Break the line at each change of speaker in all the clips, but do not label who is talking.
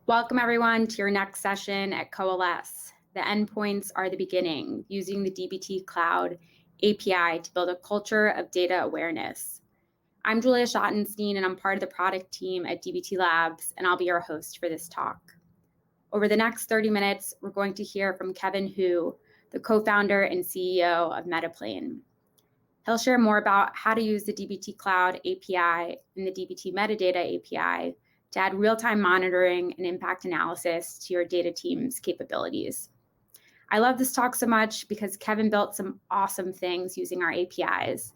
Welcome everyone to your next session at Coalesce. The endpoints are the beginning, using the DBT Cloud API to build a culture of data awareness. I'm Julia Schottenstein, and I'm part of the product team at DBT Labs, and I'll be your host for this talk. Over the next 30 minutes, we're going to hear from Kevin Hu, the co-founder and CEO of Metaplane. He'll share more about how to use the DBT Cloud API and the DBT Metadata API to add real-time monitoring and impact analysis to your data team's capabilities. I love this talk so much because Kevin built some awesome things using our APIs.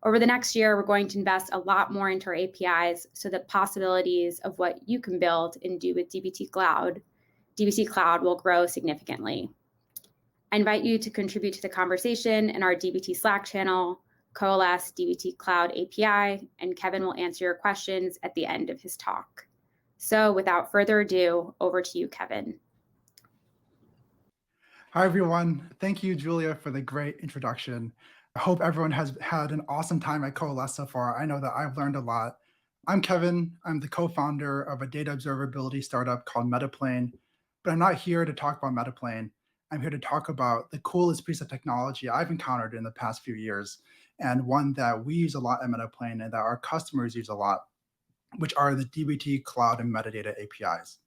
Over the next year, we're going to invest a lot more into our APIs so that possibilities of what you can build and do with DBT Cloud will grow significantly. I invite you to contribute to the conversation in our DBT Slack channel, Coalesce DBT Cloud API, and Kevin will answer your questions at the end of his talk. So without further ado, over to you, Kevin.
Hi, everyone. Thank you, Julia, for the great introduction. I hope everyone has had an awesome time at Coalesce so far. I know that I've learned a lot. I'm Kevin. I'm the co-founder of a data observability startup called Metaplane, but I'm not here to talk about Metaplane. I'm here to talk about the coolest piece of technology I've encountered in the past few years, and one that we use a lot at Metaplane and that our customers use a lot, which are the DBT Cloud and Metadata APIs.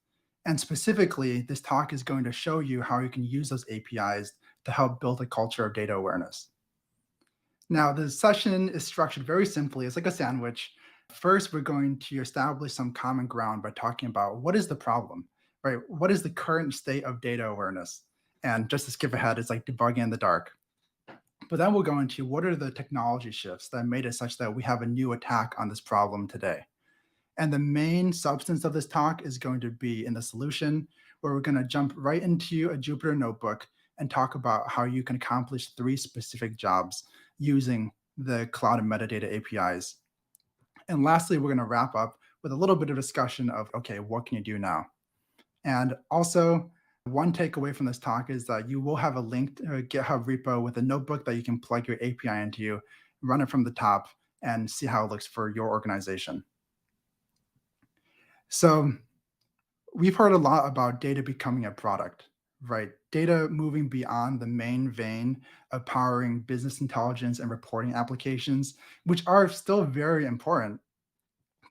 And specifically, this talk is going to show you how you can use those APIs to help build a culture of data awareness. Now, the session is structured very simply. It's like a sandwich. First, we're going to establish some common ground by talking about what is the problem, right? What is the current state of data awareness? And just to skip ahead, it's like debugging in the dark. But then we'll go into what are the technology shifts that made it such that we have a new attack on this problem today. And the main substance of this talk is going to be in the solution, where we're going to jump right into a Jupyter notebook and talk about how you can accomplish 3 specific jobs using the cloud and metadata APIs. And lastly, we're going to wrap up with a little bit of discussion of, okay, what can you do now? And also, one takeaway from this talk is that you will have a linked GitHub repo with a notebook that you can plug your API into, run it from the top, and see how it looks for your organization. So we've heard a lot about data becoming a product, right? Data moving beyond the main vein of powering business intelligence and reporting applications, which are still very important,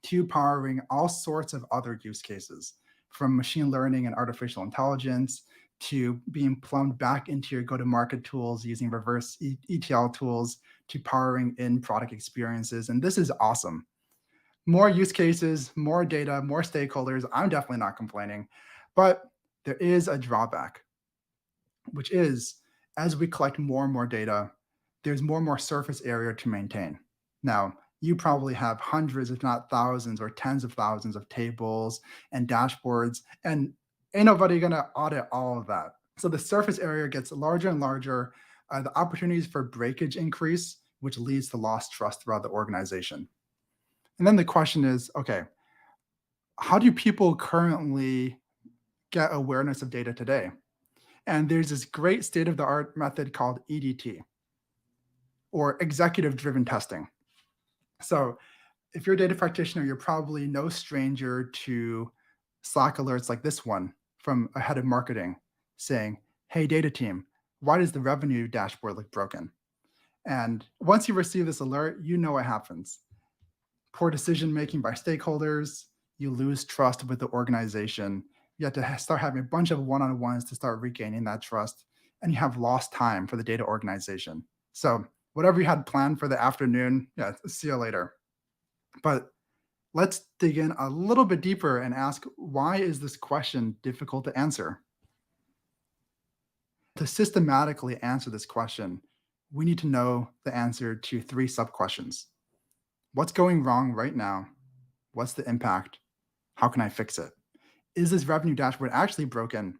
to powering all sorts of other use cases, from machine learning and artificial intelligence to being plumbed back into your go-to-market tools using reverse ETL tools to powering in product experiences. And this is awesome. More use cases, more data, more stakeholders. I'm definitely not complaining, but there is a drawback, which is as we collect more and more data, there's more and more surface area to maintain. Now, you probably have hundreds, if not thousands or tens of thousands of tables and dashboards, and ain't nobody gonna audit all of that. So the surface area gets larger and larger. The opportunities for breakage increase, which leads to lost trust throughout the organization. And then the question is, okay, how do people currently get awareness of data today? And there's this great state-of-the-art method called EDT, or executive-driven testing. So if you're a data practitioner, you're probably no stranger to Slack alerts like this one from a head of marketing saying, hey, data team, why does the revenue dashboard look broken? And once you receive this alert, you know what happens. Poor decision making by stakeholders, you lose trust with the organization. You have to start having a bunch of one-on-ones to start regaining that trust, and you have lost time for the data organization. So whatever you had planned for the afternoon, yeah, see you later. But let's dig in a little bit deeper and ask, why is this question difficult to answer? To systematically answer this question, we need to know the answer to 3 sub-questions. What's going wrong right now? What's the impact? How can I fix it? Is this revenue dashboard actually broken?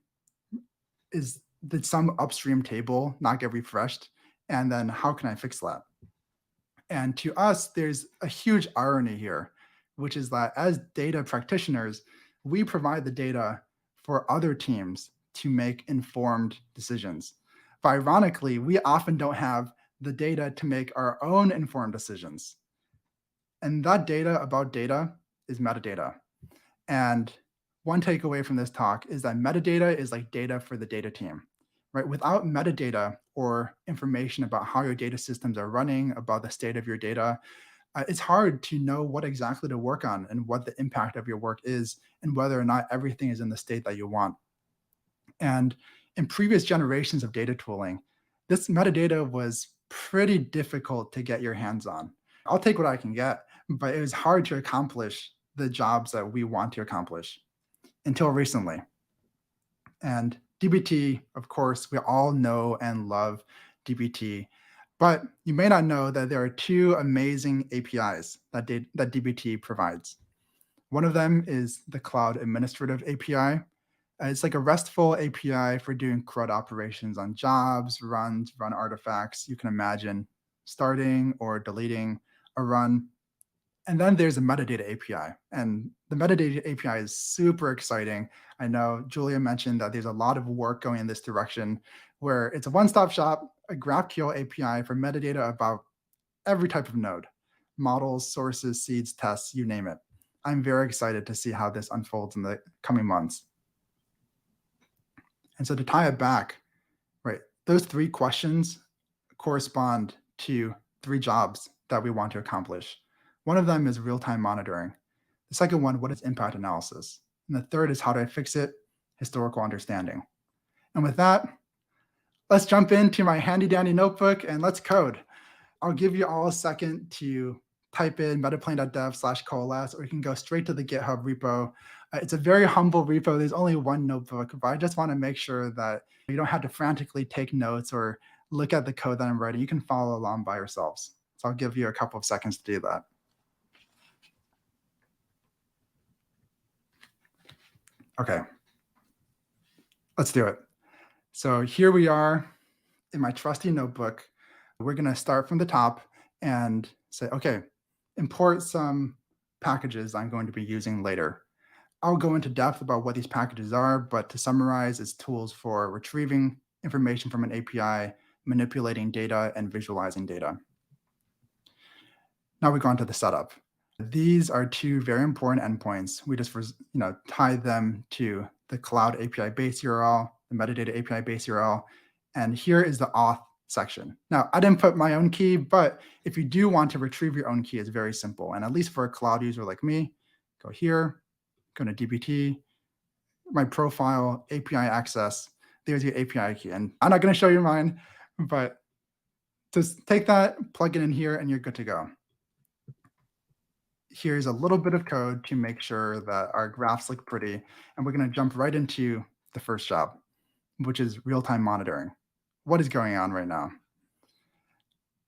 Did some upstream table not get refreshed? And then how can I fix that? And to us, there's a huge irony here, which is that as data practitioners, we provide the data for other teams to make informed decisions. But ironically, we often don't have the data to make our own informed decisions. And that data about data is metadata. And one takeaway from this talk is that metadata is like data for the data team, right? Without metadata or information about how your data systems are running, about the state of your data, it's hard to know what exactly to work on and what the impact of your work is and whether or not everything is in the state that you want. And in previous generations of data tooling, this metadata was pretty difficult to get your hands on. I'll take what I can get, but it was hard to accomplish the jobs that we want to accomplish until recently. And DBT, of course, we all know and love DBT, but you may not know that there are two amazing APIs that DBT provides. One of them is the Cloud Administrative API. It's like a RESTful API for doing CRUD operations on jobs, runs, run artifacts. You can imagine starting or deleting a run. And then there's a metadata API. And the metadata API is super exciting. I know Julia mentioned that there's a lot of work going in this direction where it's a one-stop shop, a GraphQL API for metadata about every type of node, models, sources, seeds, tests, you name it. I'm very excited to see how this unfolds in the coming months. And so to tie it back, right, those three questions correspond to three jobs that we want to accomplish. One of them is real-time monitoring. The second one, what is impact analysis? And the third is how do I fix it? Historical understanding. And with that, let's jump into my handy dandy notebook and let's code. I'll give you all a second to type in metaplane.dev/coalesce, or you can go straight to the GitHub repo. It's a very humble repo. There's only one notebook, but I just want to make sure that you don't have to frantically take notes or look at the code that I'm writing. You can follow along by yourselves. So I'll give you a couple of seconds to do that. Okay, let's do it. So here we are in my trusty notebook. We're going to start from the top and say, okay, import some packages I'm going to be using later. I'll go into depth about what these packages are, but to summarize, it's tools for retrieving information from an API, manipulating data, and visualizing data. Now we go on to the setup. These are two very important endpoints. We just tie them to the Cloud API base URL, the metadata API base URL, and here is the auth section. Now, I didn't put my own key, but if you do want to retrieve your own key, it's very simple. And at least for a cloud user like me, go here, go to DBT, my profile, API access, there's your API key. And I'm not going to show you mine, but just take that, plug it in here, and you're good to go. Here's a little bit of code to make sure that our graphs look pretty. And we're going to jump right into the first job, which is real-time monitoring. What is going on right now?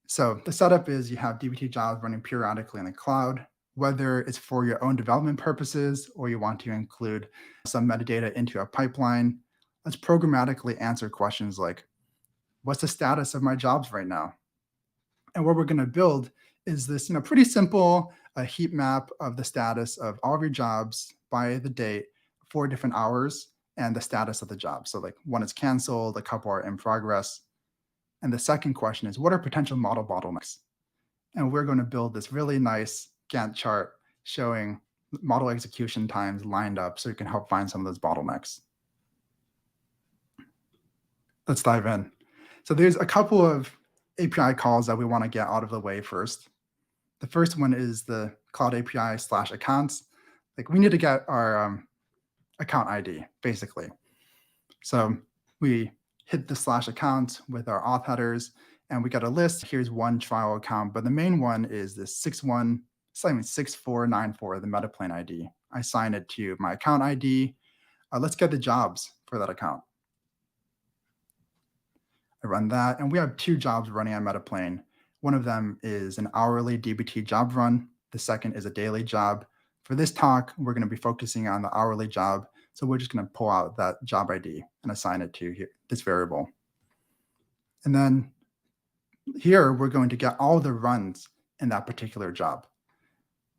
So the setup is you have DBT jobs running periodically in the cloud, whether it's for your own development purposes or you want to include some metadata into a pipeline. Let's programmatically answer questions like, what's the status of my jobs right now? And what we're going to build is this pretty simple heat map of the status of all of your jobs by the date, 4 different hours, and the status of the job. So like one is canceled, a couple are in progress. And the second question is, what are potential model bottlenecks? And we're going to build this really nice Gantt chart showing model execution times lined up so you can help find some of those bottlenecks. Let's dive in. So there's a couple of API calls that we want to get out of the way first. The first one is the Cloud API/accounts. Like we need to get our account ID, basically. So we hit the /account with our auth headers, and we got a list. Here's one trial account, but the main one is this 6494, the Metaplane ID. I assign it to my account ID. Let's get the jobs for that account. I run that, and we have 2 jobs running on Metaplane. One of them is an hourly DBT job run. The second is a daily job. For this talk, we're going to be focusing on the hourly job. So we're just going to pull out that job ID and assign it to this variable. And then here, we're going to get all the runs in that particular job.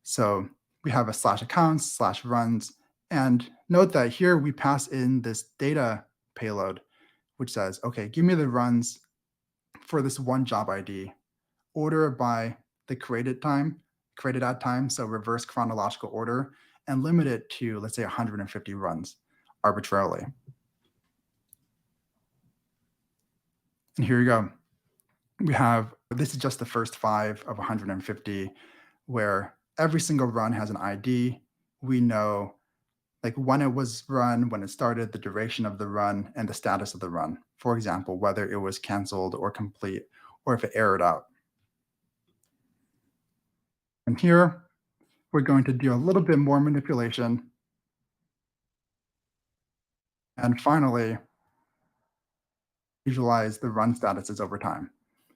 So we have a /accounts/runs. And note that here we pass in this data payload, which says, okay, give me the runs for this one job ID, order by the created at time, so reverse chronological order, and limit it to, let's say, 150 runs arbitrarily. And here you go. This is just the first 5 of 150, where every single run has an ID. We know like when it was run, when it started, the duration of the run, and the status of the run. For example, whether it was canceled or complete, or if it errored out. And here, we're going to do a little bit more manipulation. And finally, visualize the run statuses over time.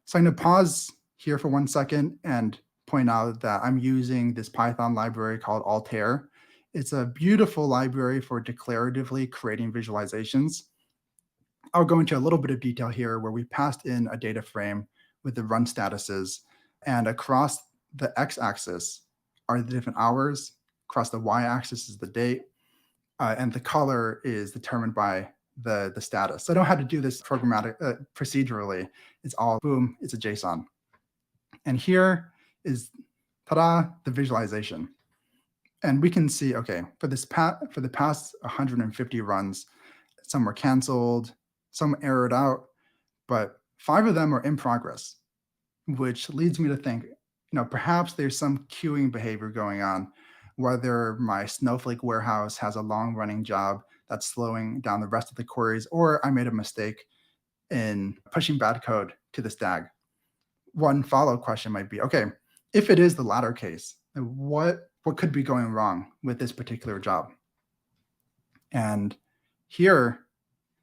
So I'm going to pause here for 1 second and point out that I'm using this Python library called Altair. It's a beautiful library for declaratively creating visualizations. I'll go into a little bit of detail here where we passed in a data frame with the run statuses, and across the x-axis are the different hours, across the y-axis is the date, and the color is determined by the status. So I don't have to do this procedurally. It's all boom, it's a JSON. And here is, ta-da, the visualization. And we can see, okay, for the past 150 runs, some were canceled, some errored out, but 5 of them are in progress, which leads me to think, perhaps there's some queuing behavior going on, whether my Snowflake warehouse has a long-running job that's slowing down the rest of the queries, or I made a mistake in pushing bad code to the stag. One follow-up question might be, okay, if it is the latter case, what could be going wrong with this particular job? And here,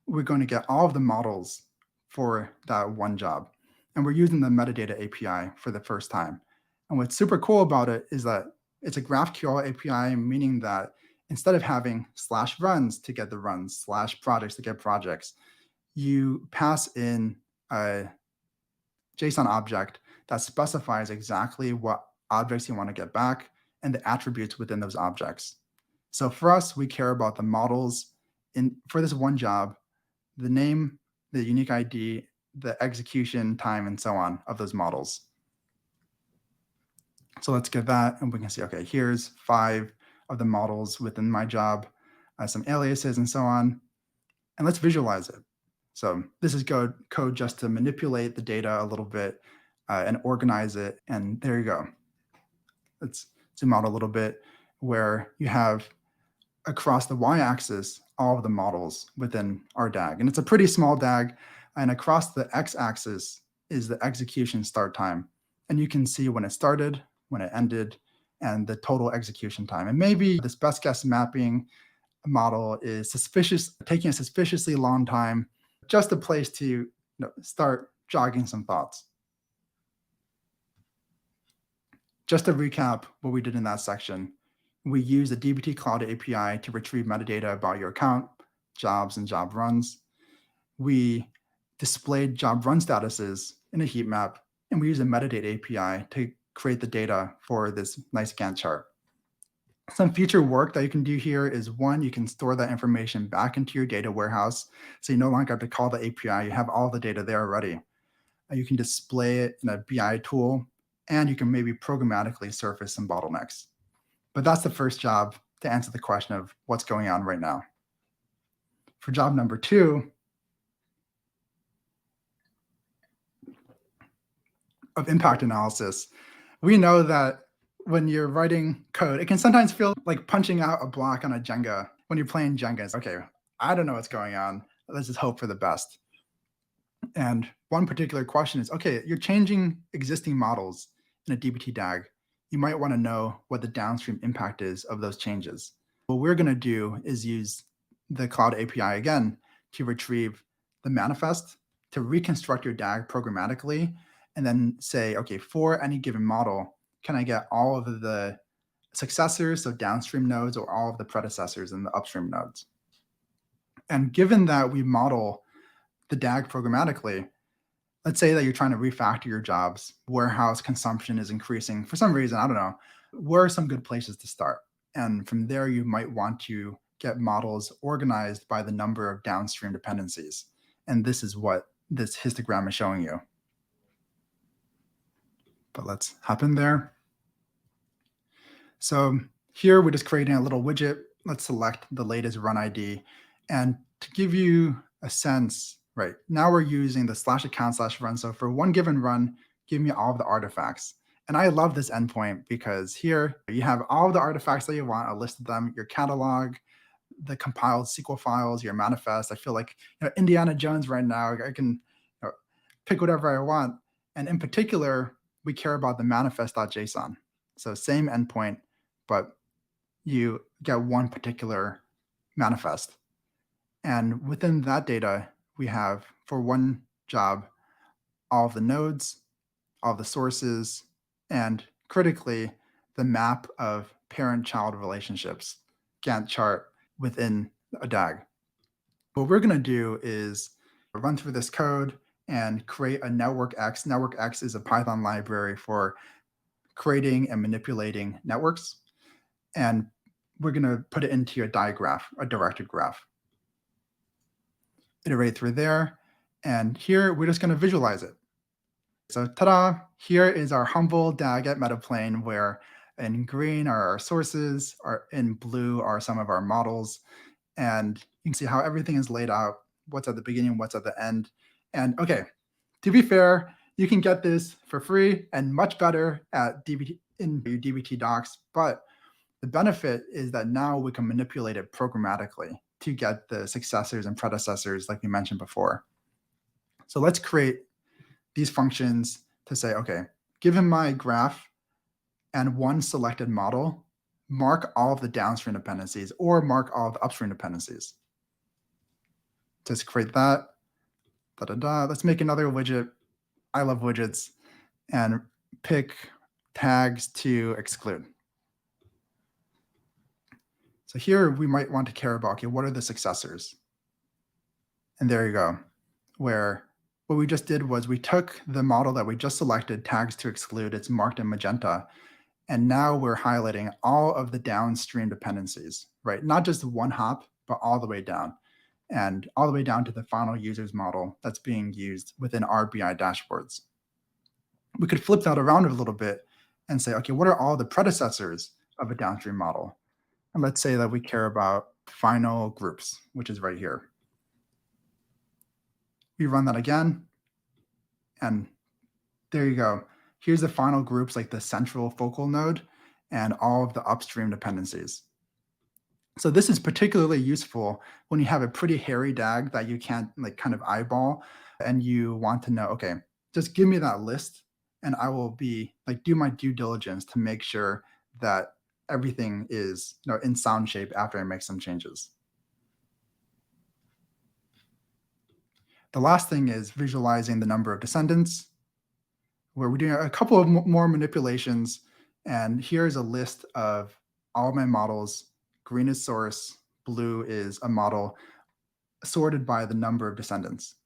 we're going to get all of the models for that one job. And we're using the metadata API for the first time. And what's super cool about it is that it's a GraphQL API, meaning that instead of having /runs to get the runs, /projects to get projects, you pass in a JSON object that specifies exactly what objects you want to get back and the attributes within those objects. So for us, we care about the models for this one job, the name, the unique ID, the execution time, and so on of those models. So let's get that, and we can see, okay, here's 5 of the models within my job, some aliases and so on. And let's visualize it. So this is code just to manipulate the data a little bit and organize it. And there you go. Let's zoom out a little bit, where you have across the y-axis all of the models within our DAG. And it's a pretty small DAG. And across the x-axis is the execution start time. And you can see when it started, when it ended, and the total execution time. And maybe this best guess mapping model is taking a suspiciously long time, just a place to start jogging some thoughts. Just to recap what we did in that section, we use the dbt Cloud API to retrieve metadata about your account, jobs, and job runs. We displayed job run statuses in a heat map, and we use a metadata API to create the data for this nice Gantt chart. Some future work that you can do here is, one, you can store that information back into your data warehouse, so you no longer have to call the API. You have all the data there already. You can display it in a BI tool, and you can maybe programmatically surface some bottlenecks. But that's the first job to answer the question of what's going on right now. For job number 2, of impact analysis, we know that when you're writing code, it can sometimes feel like punching out a block on a Jenga when you're playing Jenga. It's, okay, I don't know what's going on. Let's just hope for the best. And one particular question is, okay, you're changing existing models in a dbt DAG. You might want to know what the downstream impact is of those changes. What we're going to do is use the Cloud API again to retrieve the manifest, to reconstruct your DAG programmatically, and then say, okay, for any given model, can I get all of the successors, so downstream nodes, or all of the predecessors in the upstream nodes? And given that we model the DAG programmatically, let's say that you're trying to refactor your jobs, warehouse consumption is increasing for some reason, I don't know, where are some good places to start? And from there, you might want to get models organized by the number of downstream dependencies. And this is what this histogram is showing you. But let's hop in there. So Here, we're just creating a little widget. Let's select the latest run ID. And to give you a sense, right, now we're using the /account/run. So for one given run, give me all of the artifacts. And I love this endpoint because here you have all of the artifacts that you want, a list of them, your catalog, the compiled SQL files, your manifest. I feel like Indiana Jones right now. I can pick whatever I want. And in particular, we care about the manifest.json. So same endpoint, but you get one particular manifest. And within that data, we have for one job, all of the nodes, all of the sources, and critically, the map of parent-child relationships, Gantt chart within a DAG. What we're going to do is run through this code and create a network X. Network X is a Python library for creating and manipulating networks. And we're going to put it into a digraph, a directed graph. Iterate through there. And here, we're just going to visualize it. So ta-da, here is our humble DAG at Metaplane, where in green are our sources, in blue are some of our models. And you can see how everything is laid out, what's at the beginning, what's at the end. And okay, to be fair, you can get this for free and much better at DBT in your DBT docs, but the benefit is that now we can manipulate it programmatically to get the successors and predecessors like we mentioned before. So let's create these functions to say, okay, given my graph and one selected model, mark all of the downstream dependencies or mark all of the upstream dependencies. Just create that. Let's make another widget. I love widgets. And pick tags to exclude. So here we might want to care about, okay, what are the successors? And there you go, where what we just did was we took the model that we just selected, tags to exclude, it's marked in magenta, and now we're highlighting all of the downstream dependencies, right? Not just one hop, but all the way down, and all the way down to the final users model that's being used within our BI dashboards. We could flip that around a little bit and say, okay, what are all the predecessors of a downstream model? And let's say that we care about final groups, which is right here. We run that again, and there you go. Here's the final groups, like the central focal node and all of the upstream dependencies. So this is particularly useful when you have a pretty hairy DAG that you can't like kind of eyeball and you want to know, okay, just give me that list and I will be like do my due diligence to make sure that everything is in sound shape after I make some changes. The last thing is visualizing the number of descendants, where we're doing a couple of more manipulations. And here's a list of all of my models. Green is source, blue is a model sorted by the number of descendants.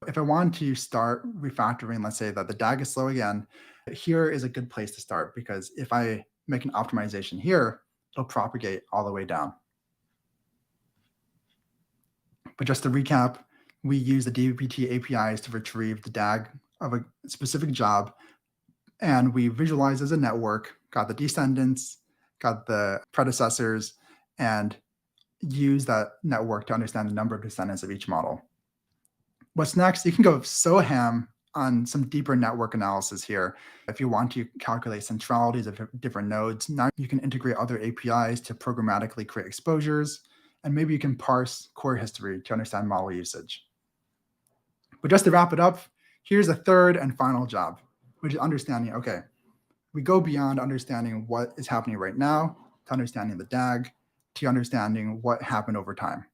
If I want to start refactoring, let's say that the DAG is slow again, here is a good place to start, because if I make an optimization here, it'll propagate all the way down. But just to recap, we use the DBT APIs to retrieve the DAG of a specific job, and we visualize as a network, got the descendants, got the predecessors, and use that network to understand the number of descendants of each model. What's next? You can go so ham on some deeper network analysis here. If you want to calculate centralities of different nodes, now you can integrate other APIs to programmatically create exposures, and maybe you can parse core history to understand model usage. But just to wrap it up, here's a third and final job, which is understanding, okay, we go beyond understanding what is happening right now to understanding the DAG to understanding what happened over time.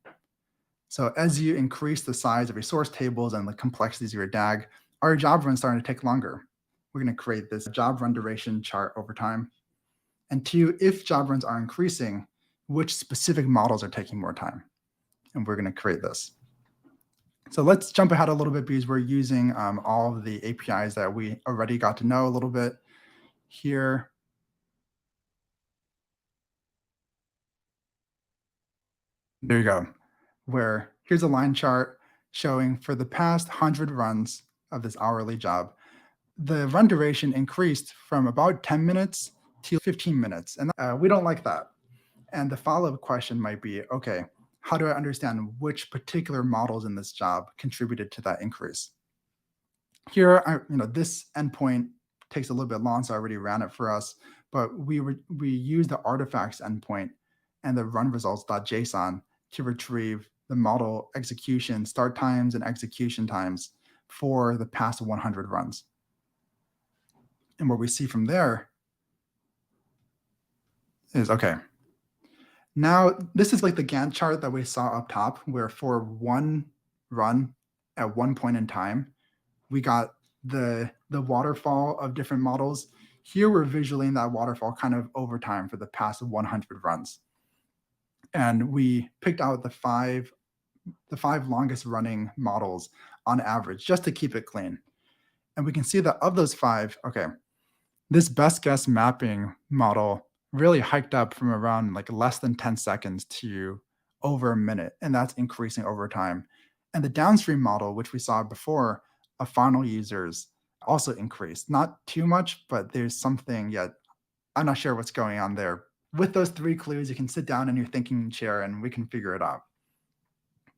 So as you increase the size of your source tables and the complexities of your DAG, our job run's starting to take longer. We're going to create this job run duration chart over time. And two, if job runs are increasing, which specific models are taking more time? And we're going to create this. So let's jump ahead a little bit because we're using all of the APIs that we already got to know a little bit here. There you go, where here's a line chart showing for the past 100 runs of this hourly job, the run duration increased from about 10 minutes to 15 minutes. And we don't like that. And the follow-up question might be, okay, how do I understand which particular models in this job contributed to that increase? Here, this endpoint takes a little bit long, so I already ran it for us, but we use the artifacts endpoint and the run results.json to retrieve the model execution start times and execution times for the past 100 runs. And what we see from there is, okay, now this is like the Gantt chart that we saw up top, where for one run at one point in time, we got the waterfall of different models. Here we're visualizing that waterfall kind of over time for the past 100 runs. And we picked out the five longest running models on average, just to keep it clean. And we can see that of those five, okay, this best guess mapping model really hiked up from around like less than 10 seconds to over a minute, and that's increasing over time. And the downstream model, which we saw before, of final users also increased. Not too much, but there's something yet. I'm not sure what's going on there. With those three clues, you can sit down in your thinking chair and we can figure it out.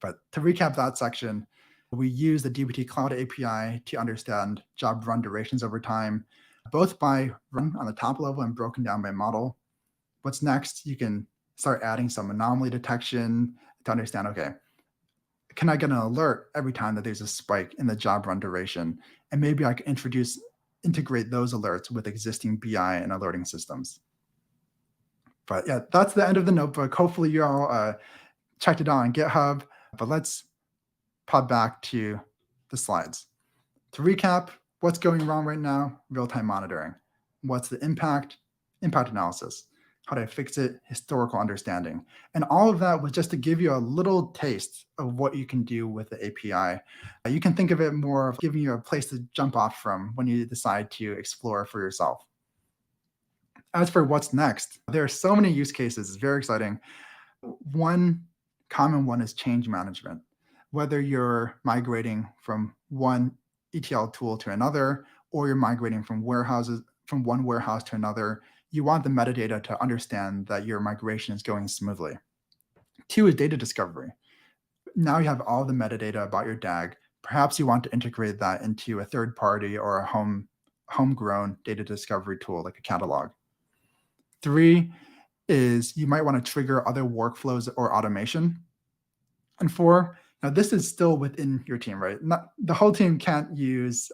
But to recap that section, we use the dbt Cloud API to understand job run durations over time, both by run on the top level and broken down by model. What's next? You can start adding some anomaly detection to understand, okay, can I get an alert every time that there's a spike in the job run duration? And maybe I can integrate those alerts with existing BI and alerting systems. But yeah, that's the end of the notebook. Hopefully you all checked it out on GitHub, but let's pop back to the slides. To recap, what's going wrong right now? Real-time monitoring. What's the impact? Impact analysis. How do I fix it? Historical understanding. And all of that was just to give you a little taste of what you can do with the API. You can think of it more of giving you a place to jump off from when you decide to explore for yourself. As for what's next, there are so many use cases. It's very exciting. One common one is change management. Whether you're migrating from one ETL tool to another, or you're migrating from one warehouse to another, you want the metadata to understand that your migration is going smoothly. Two is data discovery. Now you have all the metadata about your DAG. Perhaps you want to integrate that into a third party or a homegrown data discovery tool like a catalog. Three is you might want to trigger other workflows or automation. And four, now this is still within your team, right? Not, the whole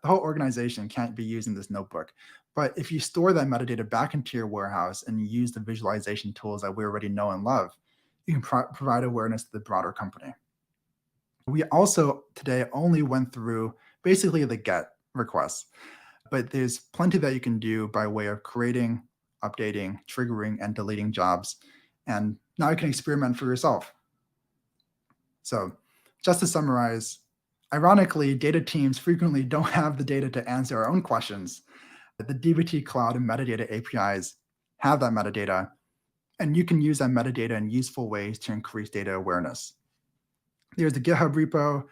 organization can't be using this notebook. But if you store that metadata back into your warehouse and use the visualization tools that we already know and love, you can provide awareness to the broader company. We also today only went through basically the GET requests, but there's plenty that you can do by way of creating, updating, triggering, and deleting jobs. And now you can experiment for yourself. So just to summarize, ironically, data teams frequently don't have the data to answer our own questions. The dbt Cloud and metadata APIs have that metadata, and you can use that metadata in useful ways to increase data awareness. There's the GitHub repo.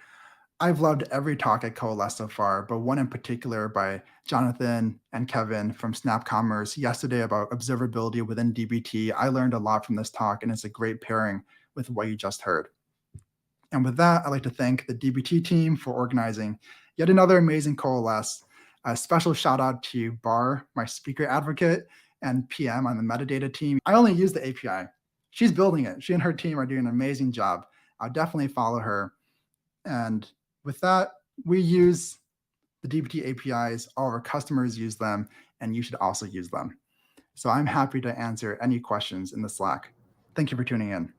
I've loved every talk at Coalesce so far, but one in particular by Jonathan and Kevin from Snap Commerce yesterday about observability within dbt. I learned a lot from this talk, and it's a great pairing with what you just heard. And with that, I'd like to thank the dbt team for organizing yet another amazing Coalesce. A special shout out to Bar, my speaker advocate, and PM on the metadata team. I only use the API. She's building it. She and her team are doing an amazing job. I'll definitely follow her. And with that, we use the dbt APIs. All of our customers use them, and you should also use them. So I'm happy to answer any questions in the Slack. Thank you for tuning in.